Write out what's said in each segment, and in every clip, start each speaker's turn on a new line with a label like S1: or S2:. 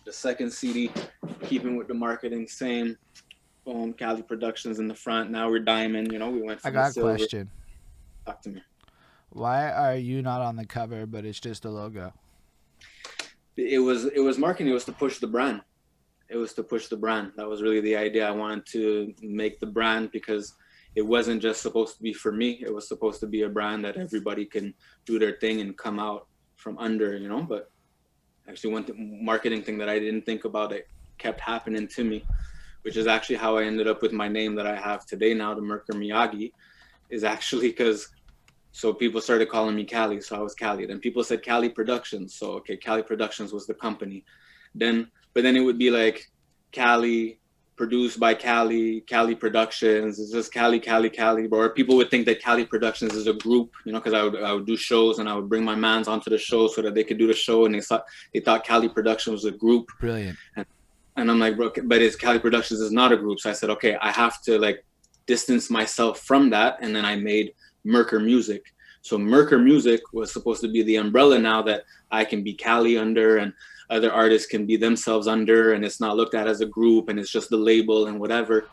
S1: The second CD, keeping with the marketing, same. Boom, Cali Productions in the front. Now we're diamond. We went
S2: I
S1: from the
S2: got a
S1: silver.
S2: question.
S1: Talk to me.
S2: Why are you not on the cover, but it's just a logo?
S1: It was marketing. It was to push the brand. It was to push the brand. That was really the idea. I wanted to make the brand because it wasn't just supposed to be for me. It was supposed to be a brand that everybody can do their thing and come out from under. But actually, one marketing thing that I didn't think about, it kept happening to me, which is actually how I ended up with my name that I have today now, the Merker Miyagi, is actually because so people started calling me Cali, so I was Cali. Then people said Cali Productions, so okay, Cali Productions was the company. But then it would be like Cali, produced by Cali, Cali Productions. It's just Cali, Cali, Cali. Or people would think that Cali Productions is a group, because I would do shows and I would bring my mans onto the show so that they could do the show, and they thought Cali Productions was a group.
S2: Brilliant.
S1: And I'm like, bro, but it's Cali Productions is not a group. So I said, okay, I have to like distance myself from that. And then I made Merker Music. So Merker Music was supposed to be the umbrella now that I can be Cali under and other artists can be themselves under, and it's not looked at as a group and it's just the label and whatever.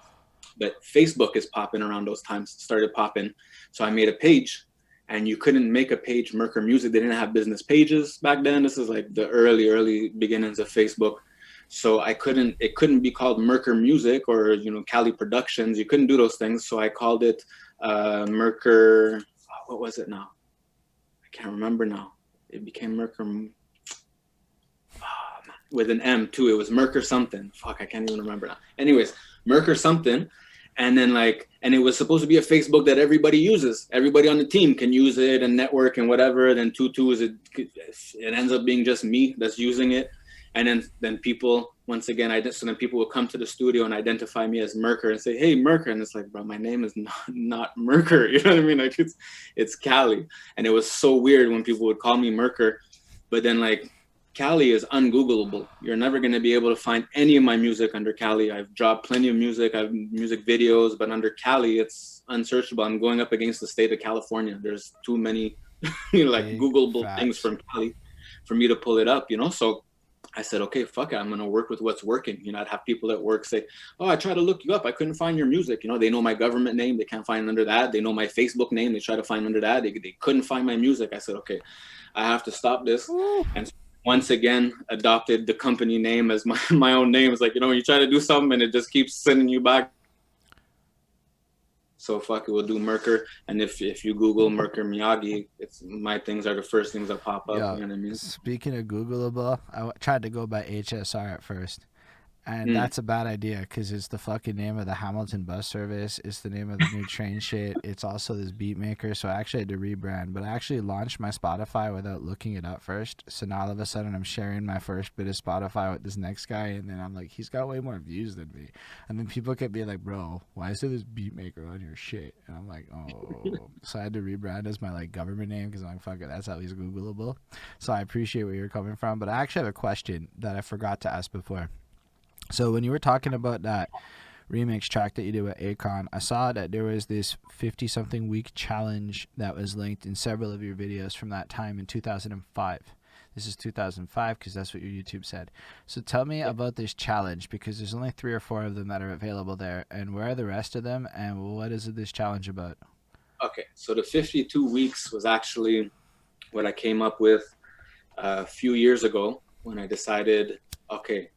S1: But Facebook is popping around those times, started popping. So I made a page, and you couldn't make a page Merker Music. They didn't have business pages back then. This is like the early beginnings of Facebook. So it couldn't be called Merker Music or Cali Productions. You couldn't do those things. So I called it Merker. What was it now? I can't remember now. It became Merker with an M too. It was Merker something. Fuck, I can't even remember now. Anyways, Merker something. And then and it was supposed to be a Facebook that everybody uses. Everybody on the team can use it and network and whatever. Then Tutu it ends up being just me that's using it. And then people, once again, so then people will come to the studio and identify me as Merker and say, hey, Merker. And it's like, bro, my name is not Merker. You know what I mean? Like it's Cali. And it was so weird when people would call me Merker. But then Cali is ungoogleable. You're never going to be able to find any of my music under Cali. I've dropped plenty of music. I have music videos, but under Cali, it's unsearchable. I'm going up against the state of California. There's too many Googleable things from Cali for me to pull it up, So I said, okay, fuck it. I'm going to work with what's working. I'd have people at work say, oh, I tried to look you up. I couldn't find your music. They know my government name. They can't find under that. They know my Facebook name. They try to find under that. They couldn't find my music. I said, okay, I have to stop this.
S2: Woo.
S1: And once again, adopted the company name as my own name. It's like, you try to do something and it just keeps sending you back. So fuck it, we'll do Merker. And if you Google Merker Miyagi, my things are the first things that pop up.
S2: Yo,
S1: you know what I mean?
S2: Speaking of Googleable, I tried to go by HSR at first. And that's a bad idea because it's the fucking name of the Hamilton bus service. It's the name of the new train shit. It's also this beat maker. So I actually had to rebrand. But I actually launched my Spotify without looking it up first. So now all of a sudden I'm sharing my first bit of Spotify with this next guy. And then I'm like, he's got way more views than me. And then people kept being like, bro, why is there this beat maker on your shit? And I'm like, oh. So I had to rebrand as my government name because I'm like, fuck it, that's at least Googleable. So I appreciate where you're coming from. But I actually have a question that I forgot to ask before. So when you were talking about that remix track that you did with Akon, I saw that there was this 50-something week challenge that was linked in several of your videos from that time in 2005. This is 2005 because that's what your YouTube said. So tell me about this challenge because there's only 3 or 4 of them that are available there. And where are the rest of them? And what is this challenge about?
S1: Okay, so the 52 weeks was actually what I came up with a few years ago when I decided, okay,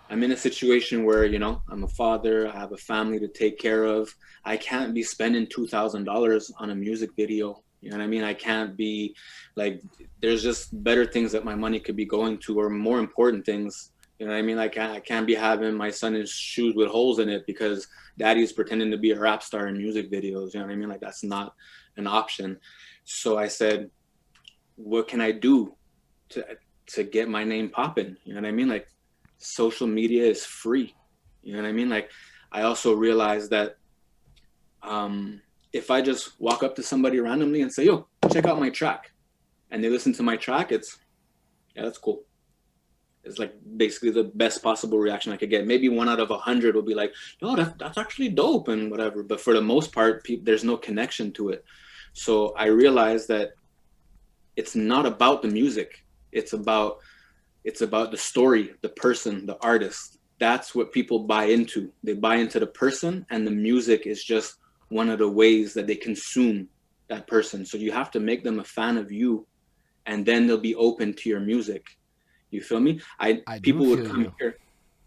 S1: I'm in a situation where, I'm a father, I have a family to take care of. I can't be spending $2,000 on a music video. You know what I mean? I can't be there's just better things that my money could be going to or more important things. You know what I mean? I can't be having my son in shoes with holes in it because daddy's pretending to be a rap star in music videos. You know what I mean? That's not an option. So I said, what can I do to get my name popping? You know what I mean? Social media is free. You know what I mean? I also realized that if I just walk up to somebody randomly and say, yo, check out my track, and they listen to my track, that's cool. It's basically the best possible reaction I could get. Maybe 1 out of 100 will be like, no, that's actually dope and whatever. But for the most part, there's no connection to it. So I realized that it's not about the music. It's about the story, the person, the artist. That's what people buy into. They buy into the person, and the music is just one of the ways that they consume that person. So you have to make them a fan of you, and then they'll be open to your music. You feel me?
S2: I do
S1: People would
S2: feel
S1: come
S2: you.
S1: here,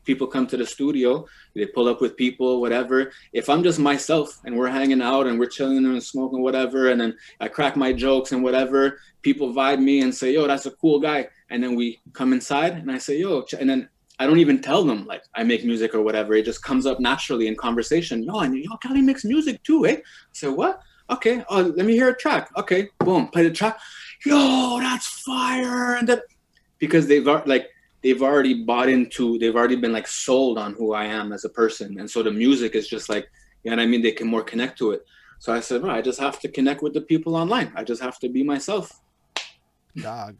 S1: people come to the studio, they pull up with people, whatever. If I'm just myself and we're hanging out and we're chilling and smoking whatever, and then I crack my jokes and whatever, people vibe me and say, yo, that's a cool guy. And then we come inside and I say, yo, and then I don't even tell them like I make music or whatever. It just comes up naturally in conversation. Yo, and yo, Kelly makes music too, eh? I say, what? Okay, let me hear a track. Okay, boom, play the track. Yo, that's fire. And that, because they've already bought into, they've already been like sold on who I am as a person. And so the music is just like, you know what I mean? They can more connect to it. So I said, well, I just have to connect with the people online. I just have to be myself.
S2: Dog.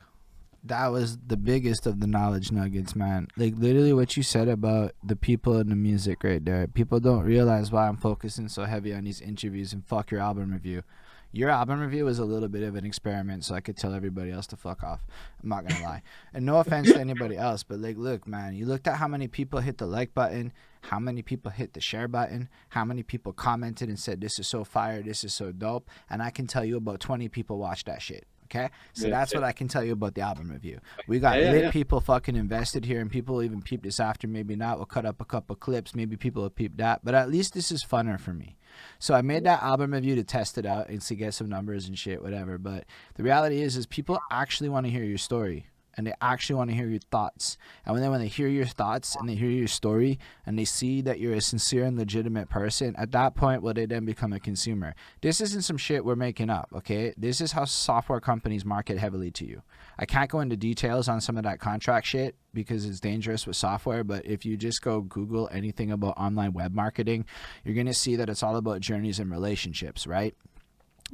S2: That was the biggest of the knowledge nuggets, man. Like literally what you said about the people and the music right there. People don't realize why I'm focusing so heavy on these interviews and fuck your album review. Your album review was a little bit of an experiment so I could tell everybody else to fuck off. I'm not gonna lie. And no offense to anybody else, but like look, man, you looked at how many people hit the like button, how many people hit the share button, how many people commented and said this is so fire, this is so dope, and I can tell you about 20 people watched that shit. Okay, so
S1: Yeah,
S2: that's
S1: yeah,
S2: what I can tell you about the album review. We got
S1: yeah,
S2: lit
S1: yeah.
S2: people fucking invested here, and people even peep this after. Maybe not. We'll cut up a couple clips. Maybe people will peep that, but at least this is funner for me. So I made that album review to test it out and to get some numbers and shit, whatever. But the reality is people actually want to hear your story. And they actually want to hear your thoughts. And when they hear your thoughts and they hear your story and they see that you're a sincere and legitimate person, at that point, will they then become a consumer? This isn't some shit we're making up, okay? This is how software companies market heavily to you. I can't go into details on some of that contract shit because it's dangerous with software, but if you just go Google anything about online web marketing, you're going to see that it's all about journeys and relationships, right?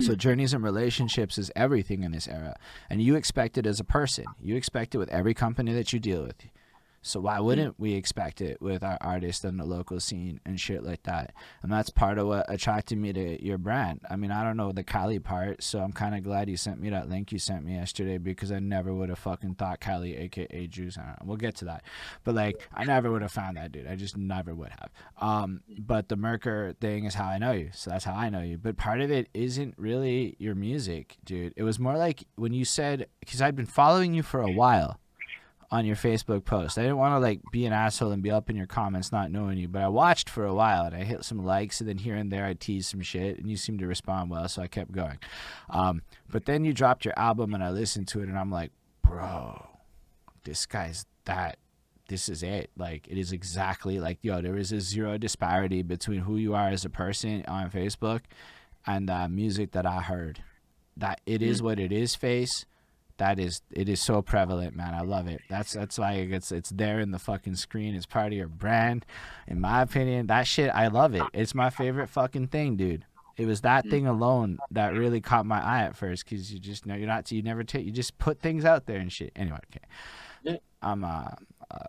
S2: So journeys and relationships is everything in this era. And you expect it as a person. You expect it with every company that you deal with. So why wouldn't we expect it with our artists and the local scene and shit like that? And that's part of what attracted me to your brand. I mean, I don't know the Cali part, so I'm kind of glad you sent me that link you sent me yesterday because I never would have fucking thought Cali, aka Juice. I don't know. We'll get to that. But like, I never would have found that dude. I just never would have. But the Merker thing is how I know you. So that's how I know you. But part of it isn't really your music, dude. It was more like when you said, because I'd been following you for a while on your Facebook post. I didn't want to like be an asshole and be up in your comments not knowing you, but I watched for a while and I hit some likes and then here and there I teased some shit and you seemed to respond well, so I kept going. But then you dropped your album and I listened to it and I'm like, bro, this guy's that. This is it. Like, it is exactly like, yo, there is a zero disparity between who you are as a person on Facebook and the music that I heard. That it is what it is, face. That is, it is so prevalent, man. I love it. That's why it's there in the fucking screen. It's part of your brand, in my opinion. That shit, I love it. It's my favorite fucking thing, dude. It was that thing alone that really caught my eye at first, because you just know you never take, you just put things out there and shit. Anyway, okay.
S1: Yeah.
S2: I'm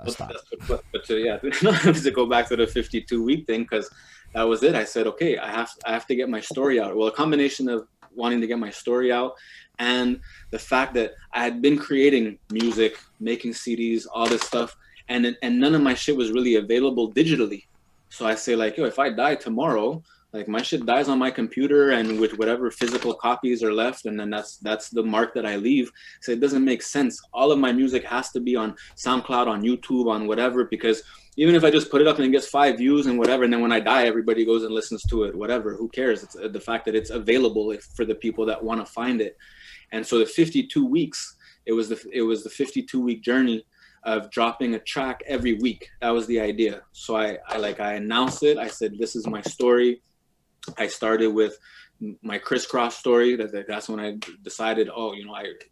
S2: stop.
S1: But yeah, to go back to the 52-week thing, because that was it. I said, okay, I have to get my story out. Well, a combination of wanting to get my story out and the fact that I had been creating music, making CDs, all this stuff, and none of my shit was really available digitally. So I say like, yo, if I die tomorrow, like my shit dies on my computer and with whatever physical copies are left, and then that's the mark that I leave. So it doesn't make sense. All of my music has to be on SoundCloud, on YouTube, on whatever, because even if I just put it up and it gets 5 views and whatever, and then when I die, everybody goes and listens to it, whatever, who cares? It's the fact that it's available for the people that want to find it. And so the 52 weeks, it was the 52-week journey of dropping a track every week. That was the idea. So I announced it. I said, this is my story. I started with my crisscross story. That's when I decided,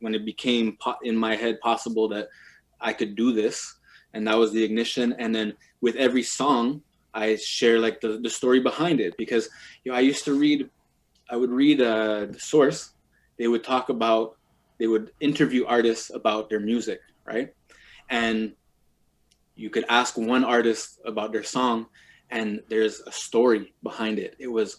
S1: when it became in my head possible that I could do this, and that was the ignition. And then with every song, I share like the story behind it, because I would read the source. They would interview artists about their music, right? And you could ask one artist about their song, and there's a story behind it. It was,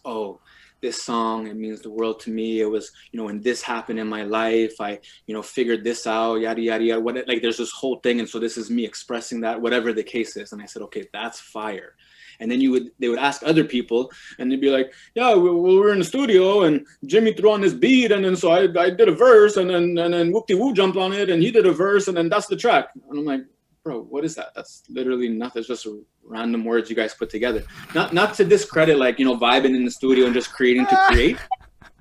S1: this song, it means the world to me. It was, you know, when this happened in my life, I, you know, figured this out, yada, yada, yada, what, like there's this whole thing. And so this is me expressing that, whatever the case is. And I said, okay, that's fire. And then they would ask other people and they'd be like, yeah, we were in the studio and Jimmy threw on this beat. And then so I did a verse and then Whoop-De-Woo jumped on it and he did a verse and then that's the track. And I'm like, bro, what is that? That's literally nothing. It's just random words you guys put together. Not to discredit, like, you know, vibing in the studio and just creating to create,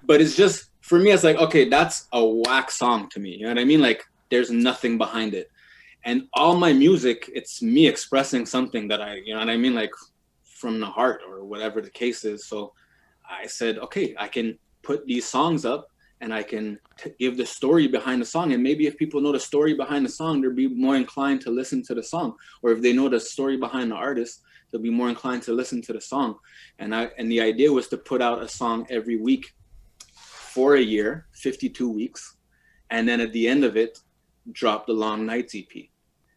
S1: but it's just, for me, it's like, okay, that's a whack song to me. You know what I mean? Like, there's nothing behind it. And all my music, it's me expressing something that I, you know what I mean? Like, from the heart or whatever the case is. So I said, okay, I can put these songs up and I can give the story behind the song. And maybe if people know the story behind the song, they'll be more inclined to listen to the song. Or if they know the story behind the artist, they'll be more inclined to listen to the song. And the idea was to put out a song every week for a year, 52 weeks. And then at the end of it, drop the Long Nights EP.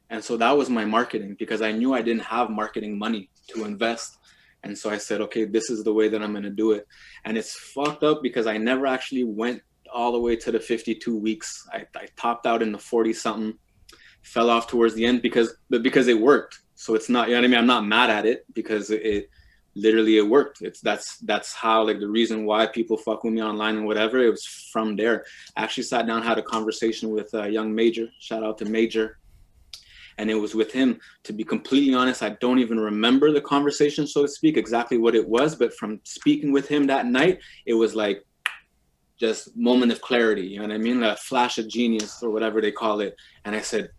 S1: And so that was my marketing, because I knew I didn't have marketing money to invest. And so I said, okay, this is the way that I'm going to do it. And it's fucked up because I never actually went all the way to the 52 weeks. I topped out in the 40 something, fell off towards the end because it worked. So it's not, you know what I mean? I'm not mad at it because it literally, it worked. That's how, like, the reason why people fuck with me online and whatever, it was from there. I actually sat down, had a conversation with young Major, shout out to Major. And it was with him. To be completely honest, I don't even remember the conversation, so to speak, exactly what it was. But from speaking with him that night, it was like just moment of clarity. You know what I mean? A flash of genius or whatever they call it. And I said,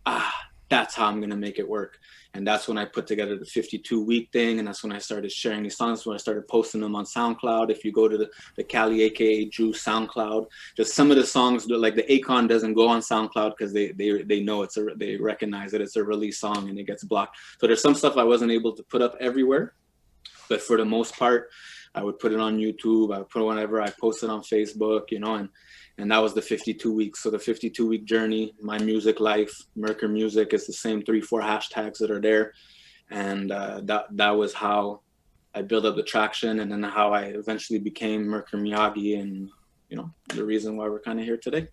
S1: that's how I'm going to make it work. And that's when I put together the 52-week thing. And that's when I started sharing these songs, when I started posting them on SoundCloud. If you go to the Cali, aka Drew SoundCloud, just some of the songs, like the Akon doesn't go on SoundCloud because they know they recognize that it's a release song and it gets blocked. So there's some stuff I wasn't able to put up everywhere. But for the most part, I would put it on YouTube. I would put it whenever I posted on Facebook, you know, and that was the 52 weeks. So the 52-week journey, my music life, Merker Music, is the same 3-4 hashtags that are there. And that was how I built up the traction, and then how I eventually became Merker Miyagi, and, you know, the reason why we're kind of here today.